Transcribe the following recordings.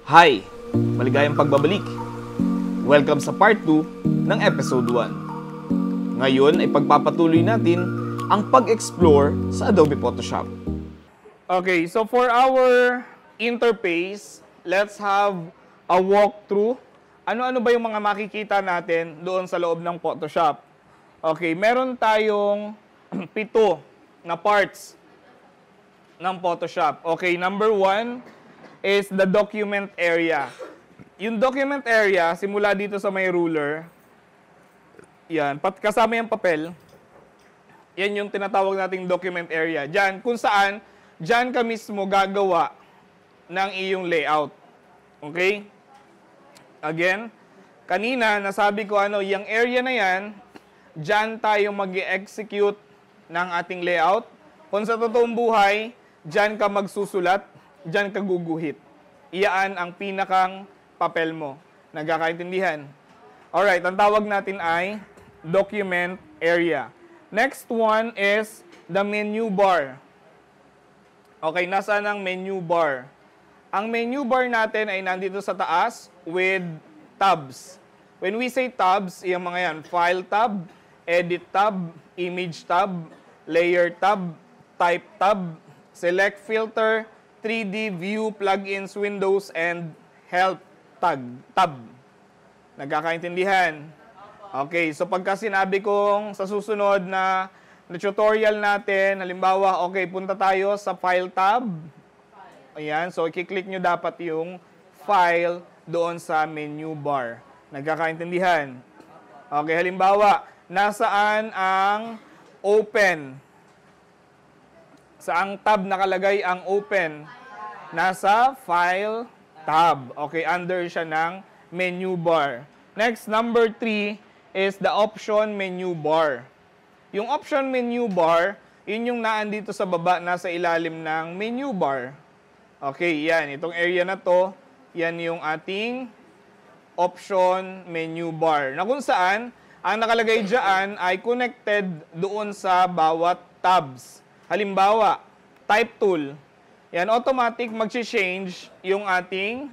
Hi! Maligayang pagbabalik. Welcome sa part 2 ng episode 1. Ngayon ay pagpapatuloy natin ang pag-explore sa Adobe Photoshop. Okay, so for our interface, let's have a walkthrough. Ano-ano ba yung mga makikita natin doon sa loob ng Photoshop? Okay, meron tayong 7 na parts ng Photoshop. Okay, number 1 is the document area. Yung document area, simula dito sa may ruler, yan, kasama yung papel, yan yung tinatawag nating document area. Diyan, kung saan, diyan ka mismo gagawa ng iyong layout. Okay? Again, kanina, nasabi ko yung area na yan, diyan tayo mag-execute ng ating layout. Kung sa totoong buhay, diyan ka magsusulat, diyan ka guguhit. Iyaan ang pinakang papel mo. Nagkakaintindihan? Alright, ang tawag natin ay document area. Next one is the menu bar. Okay, nasaan ang menu bar? Ang menu bar natin ay nandito sa taas with tabs. When we say tabs, yung mga yan, File tab, Edit tab, Image tab, Layer tab, Type tab, Select filter, 3D View, Plugins, Windows, and Help tab. Nagkakaintindihan? Okay, so pagka sinabi kong sa susunod na tutorial natin, halimbawa, okay, punta tayo sa File tab. Ayan, so i-click nyo dapat yung File doon sa menu bar. Nagkakaintindihan? Okay, halimbawa, nasaan ang Open? Saang tab nakalagay ang Open? Nasa File tab. Okay, under siya ng menu bar. Next, number 3 is the Option menu bar. Yung Option menu bar, yun yung naandito sa baba, nasa ilalim ng menu bar. Okay, yan. Itong area na to, yan yung ating Option menu bar. Na kung saan, ang nakalagay dyan ay connected doon sa bawat tabs. Halimbawa, Type tool. Yan, automatic mag-change yung ating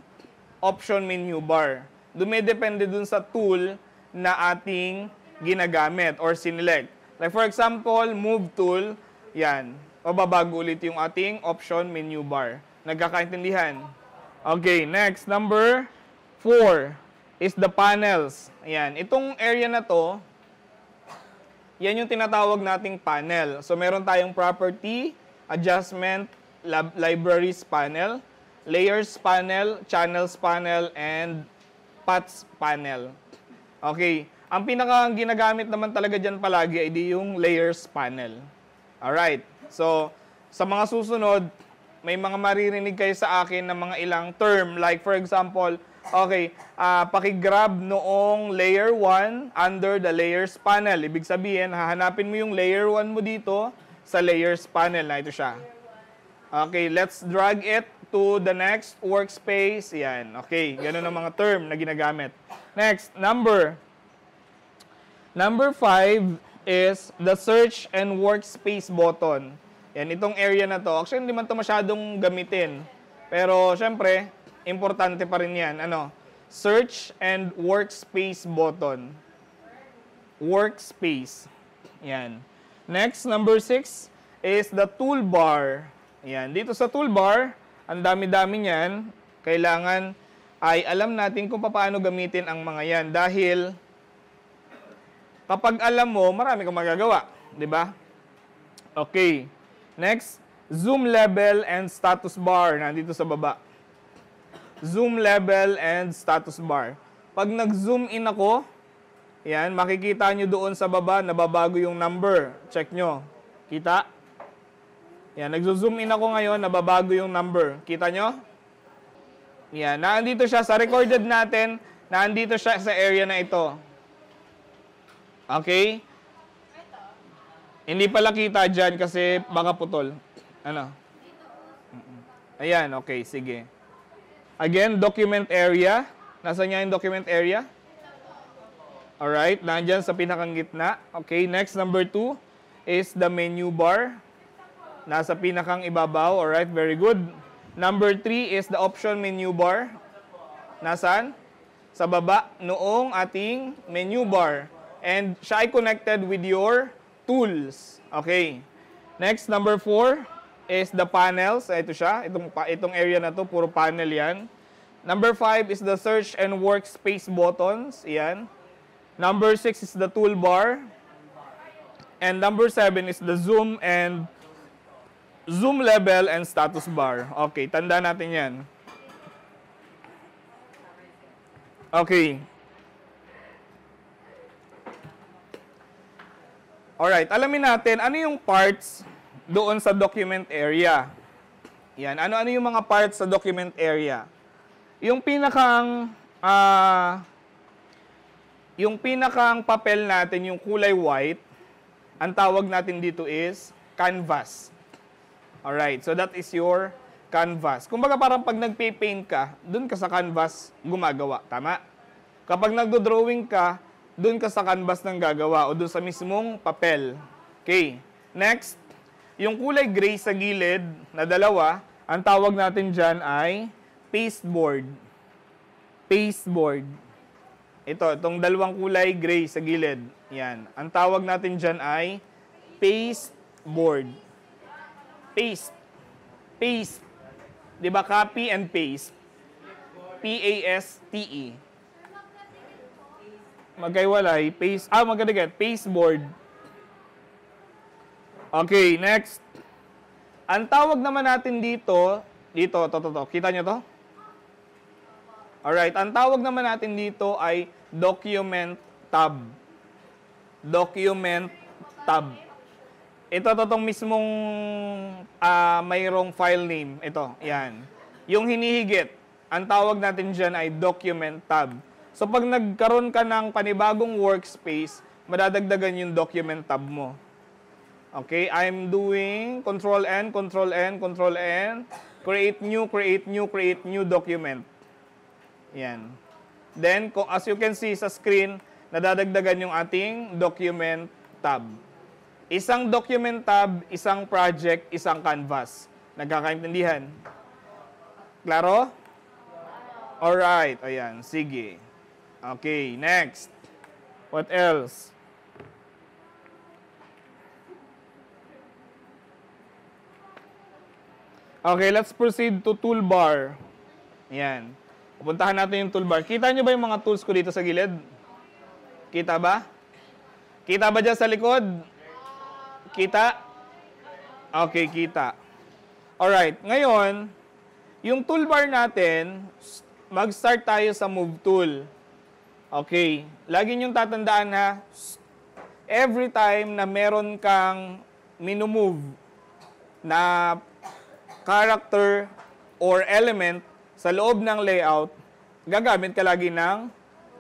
Option menu bar. Dumidepende dun sa tool na ating ginagamit or sinelect. Like for example, Move tool, yan, mababago ulit yung ating Option menu bar. Nagkakaintindihan? Okay, next, number 4 is the panels. Ayan, itong area na to, yan yung tinatawag nating panel. So, meron tayong property, adjustment, libraries panel, layers panel, channels panel, and paths panel. Okay, ang pinaka ginagamit naman talaga dyan palagi ay yung layers panel. Alright, so, sa mga susunod, may mga maririnig kayo sa akin ng mga ilang term. Like for example, okay, paki-grab noong layer 1 under the layers panel. Ibig sabihin, hahanapin mo yung layer 1 mo dito sa layers panel na ito siya. Okay, let's drag it to the next workspace. Yan, okay, ganun ang mga term na ginagamit. Next, number 5 is the search and workspace button. Yan, itong area na to. Actually, hindi man ito masyadong gamitin. Pero, syempre, importante pa rin yan. Search and workspace button. Workspace. Yan. Next, number 6 is the toolbar. Yan. Dito sa toolbar, ang dami-dami niyan. Kailangan ay alam natin kung paano gamitin ang mga yan. Dahil, kapag alam mo, marami kang magagawa. Diba? Okay. Next, zoom level and status bar. Nandito sa baba. Zoom level and status bar. Pag nag-zoom in ako, yan, makikita nyo doon sa baba, nababago yung number. Check nyo. Kita? Yan, nag-zoom in ako ngayon, nababago yung number. Kita nyo? Yan, nandito siya sa recorded natin, nandito siya sa area na ito. Okay? Hindi pala kita dyan kasi baka putol. Ayan, okay, sige. Again, document area. Nasaan niya yung document area? Alright, nandyan sa pinakang gitna. Okay, next, number 2 is the menu bar. Nasa pinakang ibabaw. Alright, very good. Number 3 is the option menu bar. Nasaan? Sa baba noong ating menu bar. And siya ay connected with your tools. Okay. Next, number 4 is the panels. Ito siya. Itong area na to, puro panel yan. Number 5 is the search and workspace buttons. Yan. Number 6 is the toolbar. And number 7 is the zoom and zoom level and status bar. Okay, tanda natin yan. Okay. Alright, alamin natin ano yung parts doon sa document area. Yan, ano-ano yung mga parts sa document area. Yung pinakang papel natin, yung kulay white, ang tawag natin dito is canvas. Alright, so that is your canvas. Kumbaga parang pag nagpe-paint ka, dun ka sa canvas gumagawa. Tama? Kapag nagdo-drawing ka, dun ka sa canvas nang gagawa o dun sa mismong papel. Okay. Next, yung kulay gray sa gilid na dalawa, ang tawag natin dyan ay pasteboard. Pasteboard. Itong dalawang kulay gray sa gilid. Yan. Ang tawag natin dyan ay pasteboard. Paste. Paste. Diba copy and paste? P-A-S-T-E. Magkaiwalay. Paste. Magkadigat. Pasteboard. Okay, next. Ang tawag naman natin dito, to. Kita nyo to? Alright, ang tawag naman natin dito ay document tab. Document tab. Ito, itong mismong mayroong file name. Ito, yan. Yung hinihigit, ang tawag natin dyan ay document tab. So, pag nagkaroon ka ng panibagong workspace, madadagdagan yung document tab mo. Okay, I'm doing Control-N, Control-N, Control-N, create new document. Yan. Then, as you can see sa screen, nadadagdagan yung ating document tab. Isang document tab, isang project, isang canvas. Nagkakaintindihan? Klaro? Alright. Ayan. Sige. Okay. Next. What else? Okay. Let's proceed to toolbar. Ayan. Pupuntahan natin yung toolbar. Kita nyo ba yung mga tools ko dito sa gilid? Kita ba? Kita ba dyan sa likod? Kita? Okay, kita. Alright, ngayon, yung toolbar natin, mag-start tayo sa move tool. Okay, lagi niyong tatandaan ha, every time na meron kang minumove na character or element sa loob ng layout, gagamit ka lagi ng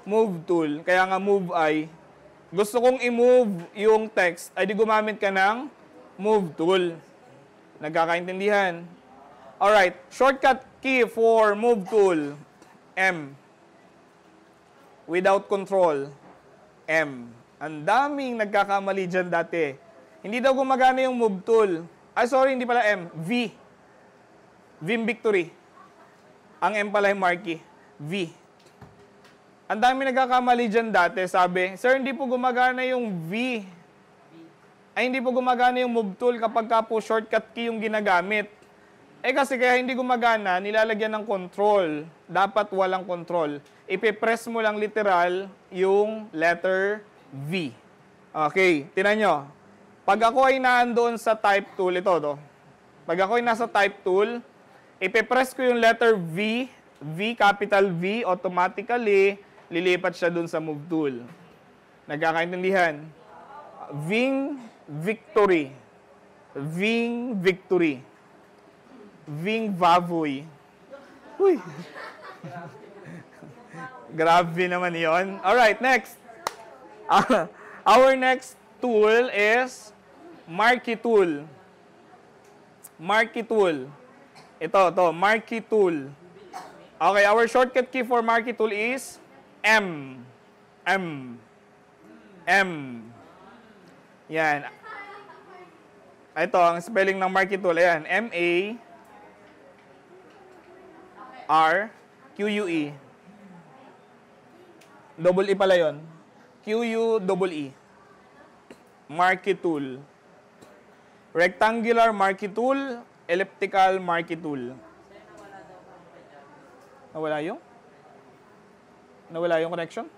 move tool. Kaya nga move ay, gusto kong i-move yung text, ay di gumamit ka ng move tool. Nagkakaintindihan? Alright, shortcut key for move tool, M. Without control, M. Ang daming nagkakamali dyan dati. Hindi daw gumagana yung move tool. Sorry, hindi pala M. V. Vim Victory. Ang M pala yung marquee. V. Ang dami nagkakamali dyan dati. Sabi, sir, hindi po gumagana yung V. Ay, hindi po gumagana yung move tool kapag ka po shortcut key yung ginagamit. Kasi kaya hindi gumagana, nilalagyan ng control. Dapat walang control. Ipipress mo lang literal yung letter V. Okay, tinan nyo. Pag ako ay naandoon sa type tool, ito to. Pag ako ay nasa type tool, ipipress ko yung letter V, capital V, automatically, lilipat siya dun sa move tool. Nagkakaintindihan? Ving Victory. Ving Victory. Ving Vavoy. Uy. Grabe naman yon. Alright, next. Our next tool is Marquee Tool. Marquee Tool. Ito, Marquee Tool. Okay, our shortcut key for Marquee Tool is M. M. M. Yan. Ito, ang spelling ng Marquee Tool. Ayan, M-A-R-Q-U-E. Double E pala yun. Q-U-E-E. Marquee tool. Rectangular marquee tool, elliptical marquee tool. Nawala yung? Nawala yung connection?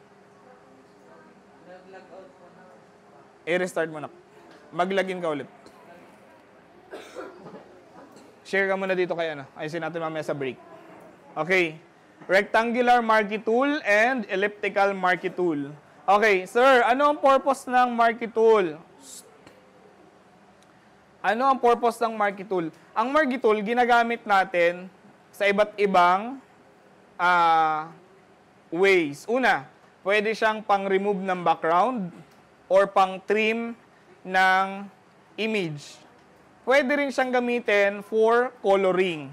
I-restart mo na. Mag-login ka ulit. Share ka muna dito kay ano. Ayusin natin mamaya sa break. Okay. Rectangular marquee tool and elliptical marquee tool. Okay, sir, ano ang purpose ng marquee tool? Ano ang purpose ng marquee tool? Ang marquee tool, ginagamit natin sa iba't ibang ways. Una, pwede siyang pang-remove ng background or pang-trim ng image. Pwede rin siyang gamitin for coloring.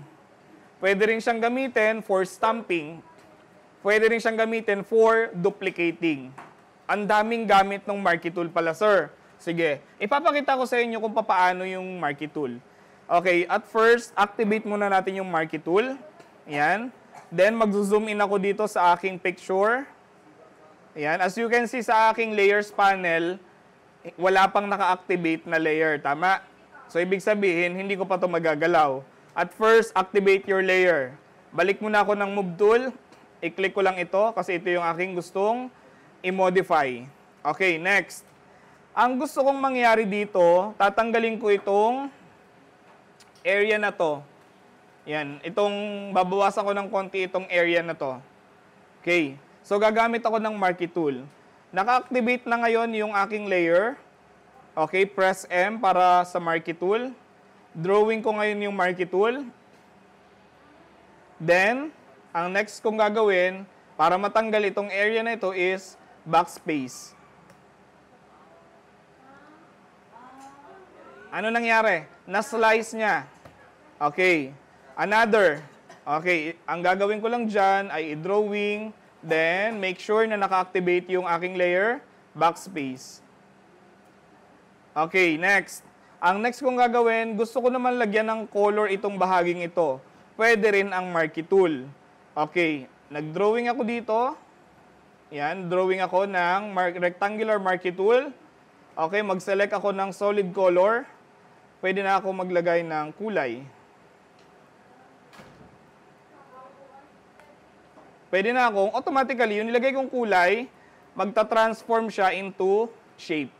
Pwede rin siyang gamitin for stamping. Pwede rin siyang gamitin for duplicating. Ang daming gamit ng marquee tool pala, sir. Sige, ipapakita ko sa inyo kung paano yung marquee tool. Okay, at first, activate muna natin yung marquee tool. Ayan. Then, mag-zoom in ako dito sa aking picture. Ayan. As you can see sa aking layers panel, wala pang naka-activate na layer. Tama? So, ibig sabihin, hindi ko pa ito magagalaw. At first, activate your layer. Balik muna ako ng move tool. I-click ko lang ito kasi ito yung aking gustong i-modify. Okay, next. Ang gusto kong mangyari dito, tatanggalin ko itong area na to. Yan, babawasan ko ng konti itong area na to. Okay, so gagamit ako ng marquee tool. Naka-activate na ngayon yung aking layer. Okay, press M para sa marquee tool. Drawing ko ngayon yung marquee tool. Then, ang next kong gagawin, para matanggal itong area na ito is backspace. Ano nangyari? Na-slice niya. Okay. Another. Okay, ang gagawin ko lang dyan ay i-drawing, then make sure na naka-activate yung aking layer, backspace. Okay, next. Ang next kong gagawin, gusto ko naman lagyan ng color itong bahaging ito. Pwede rin ang marquee tool. Okay, nag-drawing ako dito. Yan, drawing ako ng rectangular marquee tool. Okay, mag-select ako ng solid color. Pwede na ako maglagay ng kulay. Pwede na akong, automatically, yung nilagay kong kulay, magta-transform siya into shape.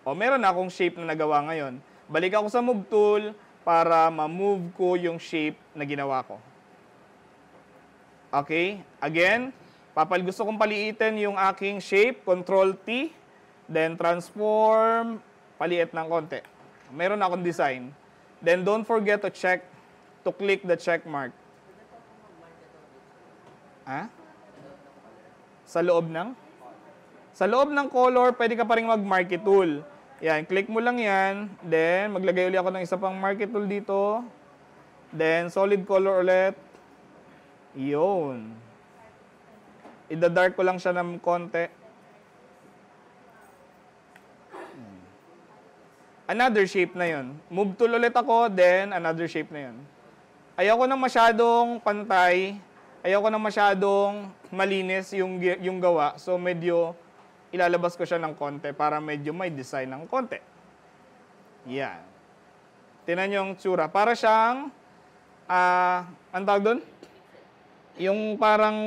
O, meron na akong shape na nagawa ngayon. Balik ako sa move tool para ma-move ko yung shape na ginawa ko. Okay? Again, gusto kong paliitin yung aking shape, Control T, then transform, paliit ng konti. Meron na akong design. Then don't forget to click the check mark. Ha? Sa loob ng? Sa loob ng color, pwede ka pa rin mag-marquee tool. Yan, click mo lang yan. Then, maglagay ulit ako ng isa pang marquee tool dito. Then, solid color ulit. Yun. Ida-dark ko lang siya ng konti. Another shape na yun. Move tool ulit ako, then another shape na yun. Ayoko nang masyadong pantay. Ayoko nang masyadong malinis yung gawa. So, medyo ilalabas ko siya ng konti para medyo may design ng konti. Yan. Tingnan yung tsura. Para siyang, ang tawag doon? Yung parang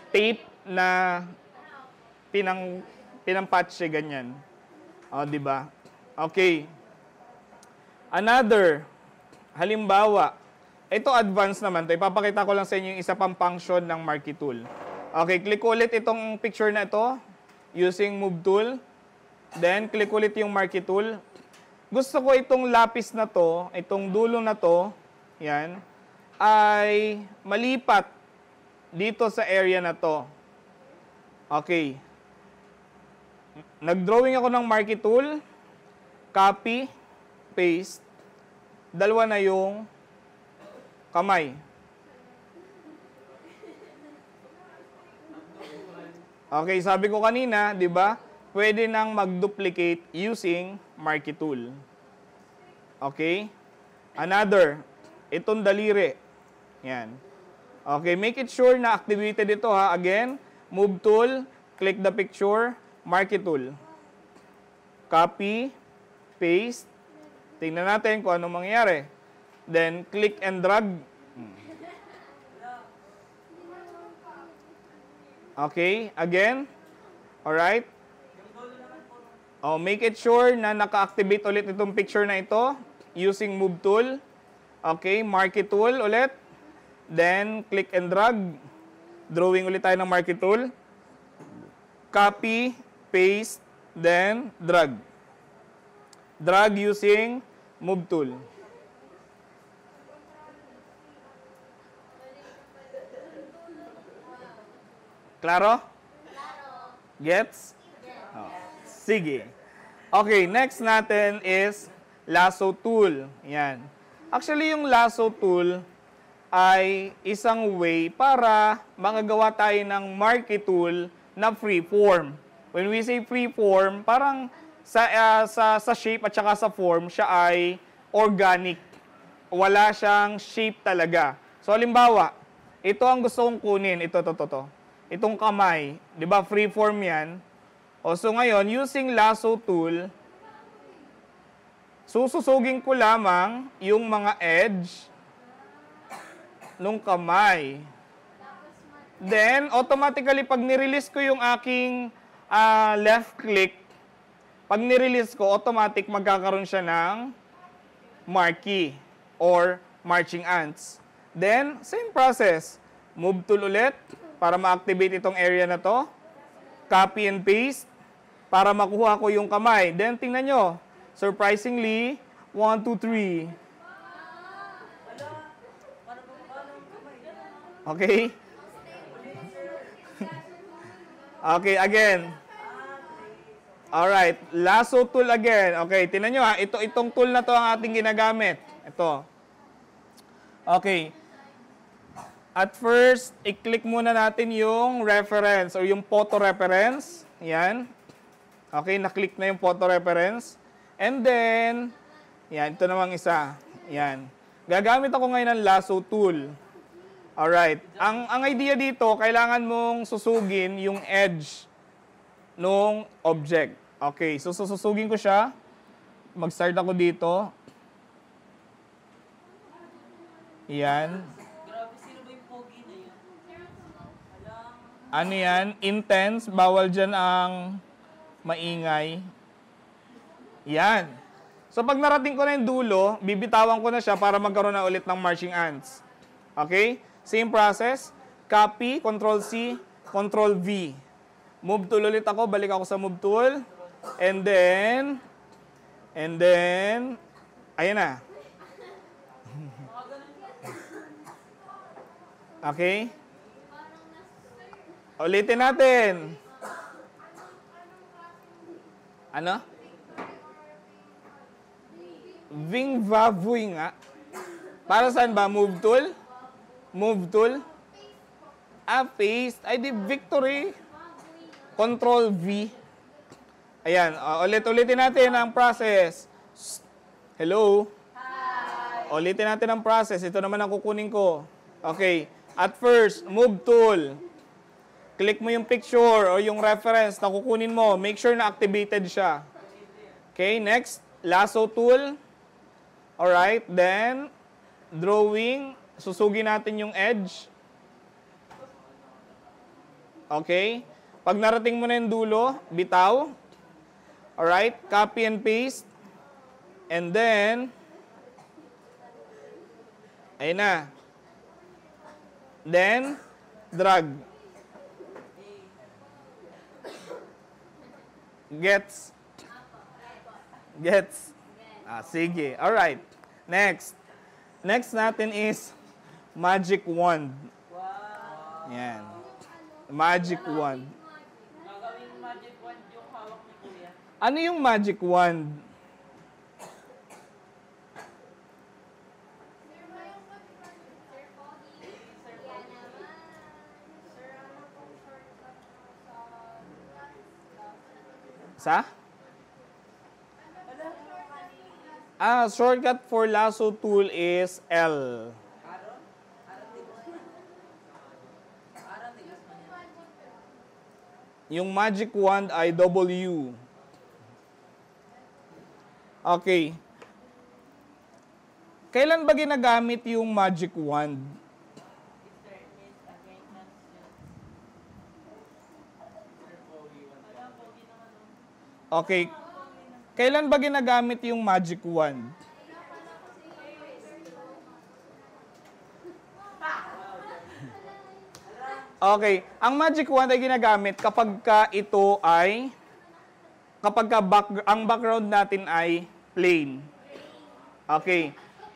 tape na pinampatch siya ganyan. O, di ba? Okay. Another, halimbawa, ito advanced naman to. Ipapakita ko lang sa inyo yung isa pang function ng marquee tool. Okay, click ulit itong picture na ito using move tool. Then, click ulit yung marquee tool. Gusto ko itong lapis na to, itong dulo na to, yan, ay malipat dito sa area na to. Okay. Nag-drawing ako ng marquee tool, copy, paste, dalawa na yung kamay. Okay, sabi ko kanina, di ba? Pwede nang mag-duplicate using marquee tool. Okay? Another, itong daliri. Yan. Okay, make it sure na activated ito ha. Again, move tool, click the picture, marquee tool. Copy, paste. Tingnan natin kung anong mangyayari. Then, click and drag. Okay, again. Alright. Oh, make it sure na naka-activate ulit itong picture na ito using move tool. Okay, marquee tool ulit. Then, click and drag. Drawing ulit tayo ng marquee tool. Copy, paste, then drag. Drag using move tool. Klaro? Gets? Oh, sige. Okay, next natin is lasso tool. Yan. Actually, yung lasso tool ay isang way para makagawa tayo ng marquee tool na freeform. When we say freeform, parang sa shape at saka sa form, siya ay organic. Wala siyang shape talaga. So, halimbawa, ito ang gusto kong kunin. Ito. Itong kamay. Di ba, freeform yan. O, so ngayon, using lasso tool, sususugin ko lamang yung mga edge nung kamay. Then, automatically, pag nirelease ko yung aking left click, pag nirelease ko, automatic magkakaroon siya ng marquee or marching ants. Then, same process. Move tool ulit para ma-activate itong area na to. Copy and paste para makuha ko yung kamay. Then, tingnan nyo. Surprisingly, 1, 2, 3. Okay? Okay, again. Alright, lasso tool again. Okay, tingnan nyo ha. Itong tool na to ang ating ginagamit. Ito. Okay. At first, i-click muna natin yung reference or yung photo reference. Yan. Okay, na-click na yung photo reference. And then, yan, ito namang isa. Yan. Gagamit ako ngayon ng lasso tool. Alright. Ang idea dito, kailangan mong susugin yung edge nung object. Okay, so susugin ko siya. Mag-start ako dito. Yan. Grabe, sino ba yung pogi na yun? Ano yan? Intense. Bawal dyan ang maingay. Yan. So pag narating ko na yung dulo, bibitawan ko na siya para magkaroon na ulit ng marching ants. Okay? Same process. Copy, Control-C, Control-V. Move tool ulit ako. Balik ako sa move tool. And then, ayan na. Okay? Ulitin natin. Ano? Ving va vui nga. Para saan ba? Move tool? Move tool? Paste. Ay di victory. Control V. Ayan. Ulitin natin ang process. Hello? Hi. Ulitin natin ang process. Ito naman ang kukunin ko. Okay. At first, move tool. Click mo yung picture o yung reference na kukunin mo. Make sure na activated siya. Okay. Next, lasso tool. Alright. Then, drawing. Susugin natin yung edge. Okay? Pag narating mo na yung dulo, bitaw. Alright? Copy and paste. And then, ayun na. Then, drag. Gets? Sige. Alright. Next. Next natin is magic wand. Wow. Yan. Magic wand. Gagawing magic wand yung hawak ni Kuya. Ano yung magic wand? Sa? Shortcut for lasso tool is L. Yung magic wand ay W. Okay. Kailan ba ginagamit yung magic wand? Okay. Kailan ba ginagamit yung magic wand? Okay. Ang magic wand ay ginagamit kapag ang background natin ay plain. Okay.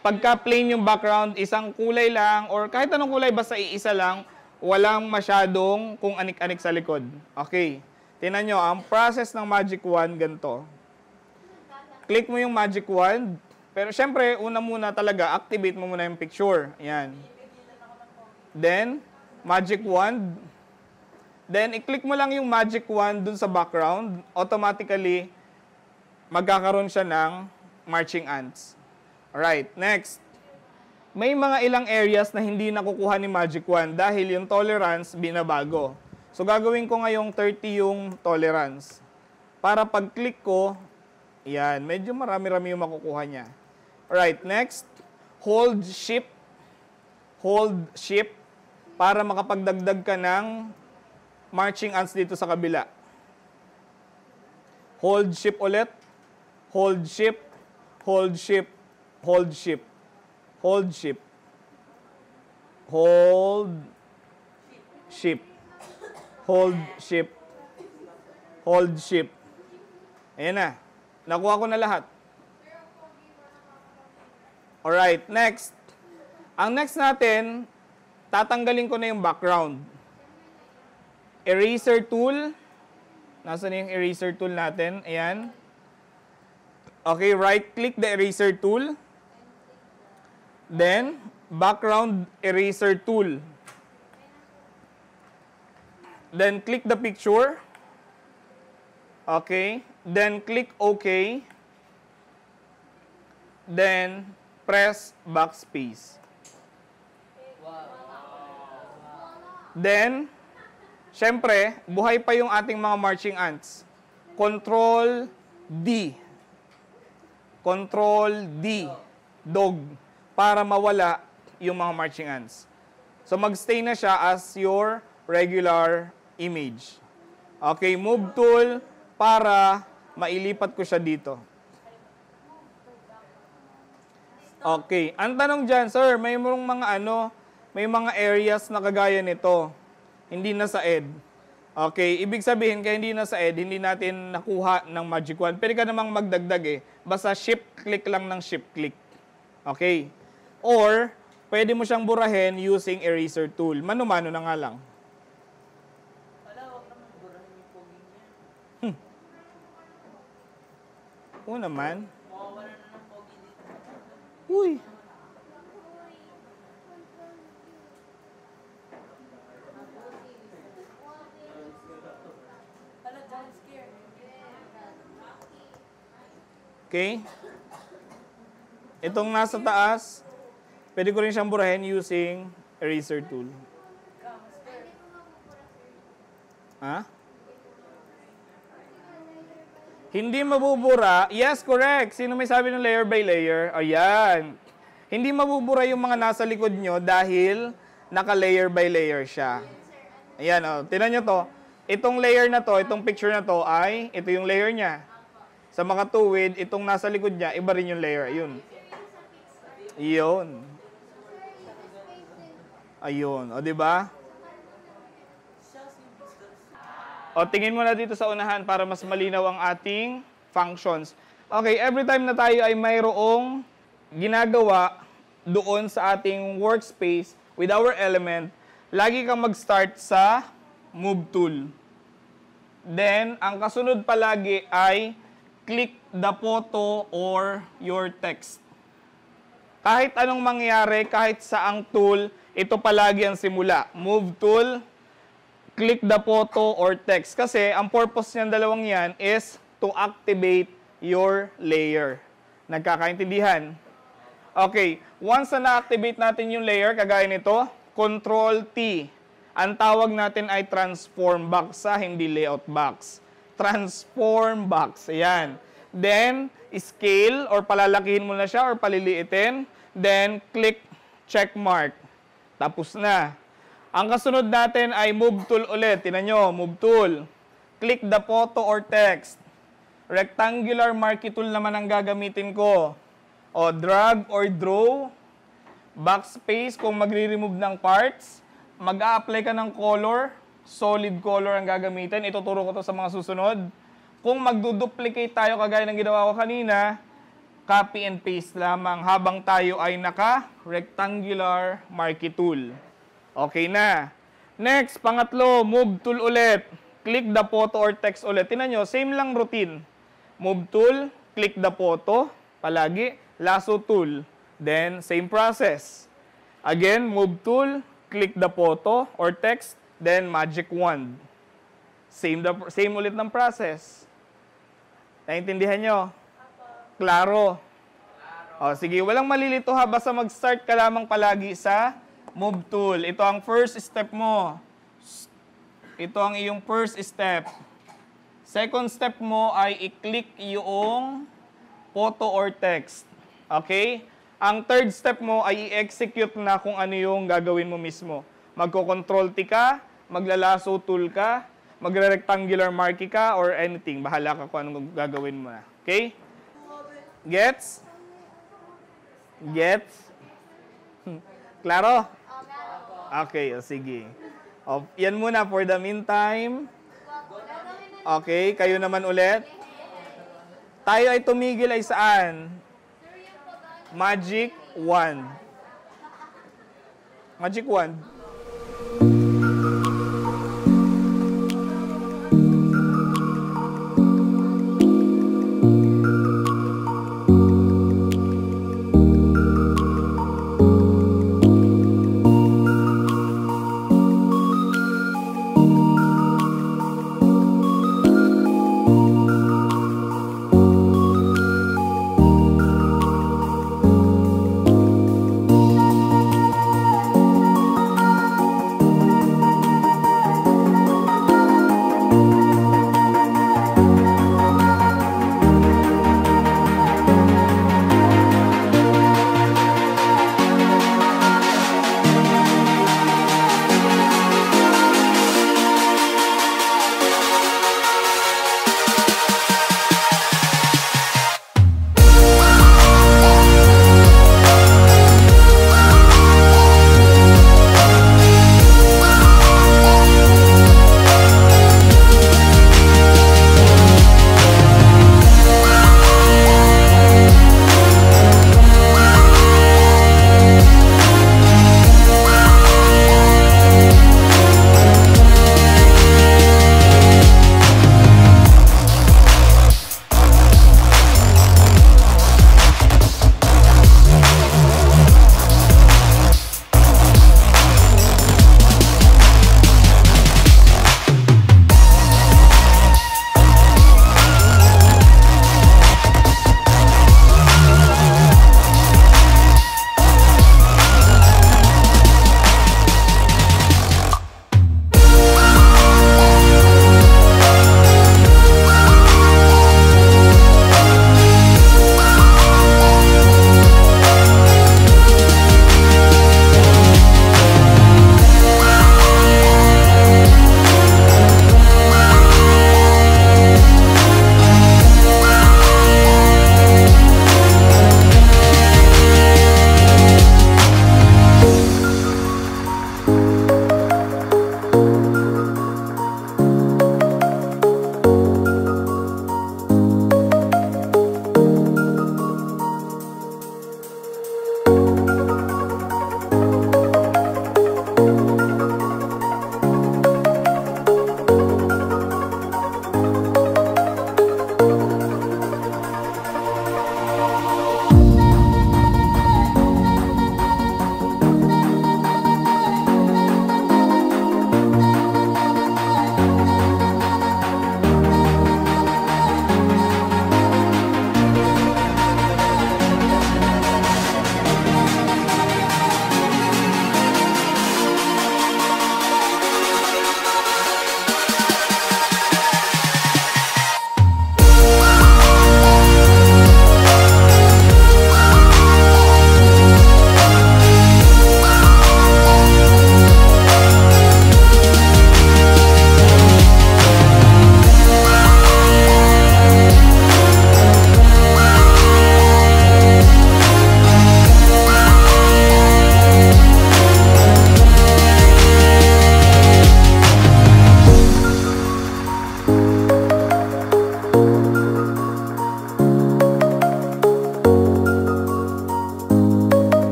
Pagka plain yung background, isang kulay lang, or kahit anong kulay, basta iisa lang, walang masyadong kung anik-anik sa likod. Okay. Tingnan nyo, ang process ng magic wand, ganito. Click mo yung magic wand, pero syempre, una muna talaga, activate mo muna yung picture. Ayan. Then, magic wand. Then, i-click mo lang yung magic wand dun sa background. Automatically, magkakaroon siya ng marching ants. Alright, next. May mga ilang areas na hindi nakukuha ni magic wand dahil yung tolerance binabago. So, gagawin ko ngayong 30 yung tolerance. Para pag-click ko, yan, medyo marami-rami yung makukuha niya. Alright, next. Hold shift. Hold shift para makapagdagdag ka ng marching ants dito sa kabila. Hold shift ulit. Hold shift. Hold shift. Hold shift. Hold shift. Hold shift. Hold shift. Hold shift. Ayan na. Nakuha ko na lahat. Alright, next. Ang next natin, tatanggalin ko na yung background. Eraser tool. Nasaan yung eraser tool natin? Ayan. Okay, right-click the eraser tool. Then, background eraser tool. Then, click the picture. Okay. Then, click OK. Then, press backspace. Then, syempre, buhay pa yung ating mga marching ants. Control D. Control D. Dog. Para mawala yung mga marching ants. So, magstay na siya as your regular image. Okay, move tool para mailipat ko siya dito. Okay, ang tanong dyan, sir, may mga areas na kagaya nito. Hindi na sa ed. Okay, ibig sabihin, kaya hindi na sa ed, hindi natin nakuha ng magic wand. Pwede ka namang magdagdag eh. Basta shift-click lang ng shift-click. Okay. Or, pwede mo siyang burahin using eraser tool. Mano-mano na nga lang. Wala, huwag naman burahin yung pogi niya. Oo naman. Mawawala na ng pogi dito. Uy. Hala, jump scare. Okay. Itong nasa taas, pwede ko rin siyang burahin using eraser tool. Ha? Hindi mabubura. Yes, correct. Sino may sabi ng layer by layer? Ayan. Hindi mabubura yung mga nasa likod nyo dahil naka-layer by layer siya. Ayan, o. Tingnan nyo to. Itong layer na to, itong picture na to ay, ito yung layer niya. Sa mga tuwid, itong nasa likod niya, iba rin yung layer. Ayun. Iyon. Ayun. O, diba? O, tingin mo na dito sa unahan para mas malinaw ang ating functions. Okay, every time na tayo ay mayroong ginagawa doon sa ating workspace with our element, lagi kang mag-start sa Move Tool. Then, ang kasunod palagi ay click the photo or your text. Kahit anong mangyari, kahit saang tool, ito palagi ang simula. Move Tool, click the photo or text. Kasi ang purpose niyan dalawang yan is to activate your layer. Nagkakaintindihan? Okay, once na na-activate natin yung layer, kagaya nito, Control T. Ang tawag natin ay transform box, hindi layout box. Transform box. Ayan. Then, scale or palalakihin mo na siya or paliliitin. Then, click check mark. Tapos na. Ang kasunod natin ay move tool ulit. Tingnan nyo, move tool. Click the photo or text. Rectangular marquee tool naman ang gagamitin ko. O, drag or draw. Backspace kung magre-remove ng parts. Mag-a-apply ka ng color. Solid color ang gagamitin. Ituturo ko to sa mga susunod. Kung magduduplicate tayo kagaya ng ginawa ko kanina, copy and paste lamang habang tayo ay naka-rectangular marquee tool. Okay na. Next, pangatlo, move tool ulit. Click the photo or text ulit. Tingnan nyo, same lang routine. Move tool, click the photo, palagi, lasso tool. Then, same process. Again, move tool, click the photo or text, then magic wand. Same ulit ng process. Naintindihan nyo? Klaro. O, sige, walang malilito ha. Basta mag-start ka lamang palagi sa move tool. Ito ang first step mo. Ito ang iyong first step. Second step mo ay i-click yung photo or text. Okay? Ang third step mo ay i-execute na kung ano yung gagawin mo mismo. Magko-control T ka, maglalaso tool ka, magre-rectangular marquee ka, or anything. Bahala ka kung anong gagawin mo na. Okay? Gets? Gets? Klaro? Okay, sige. O, yan muna for the meantime. Okay, kayo naman ulit. Tayo ay tumigil ay saan? Magic wand. Magic wand.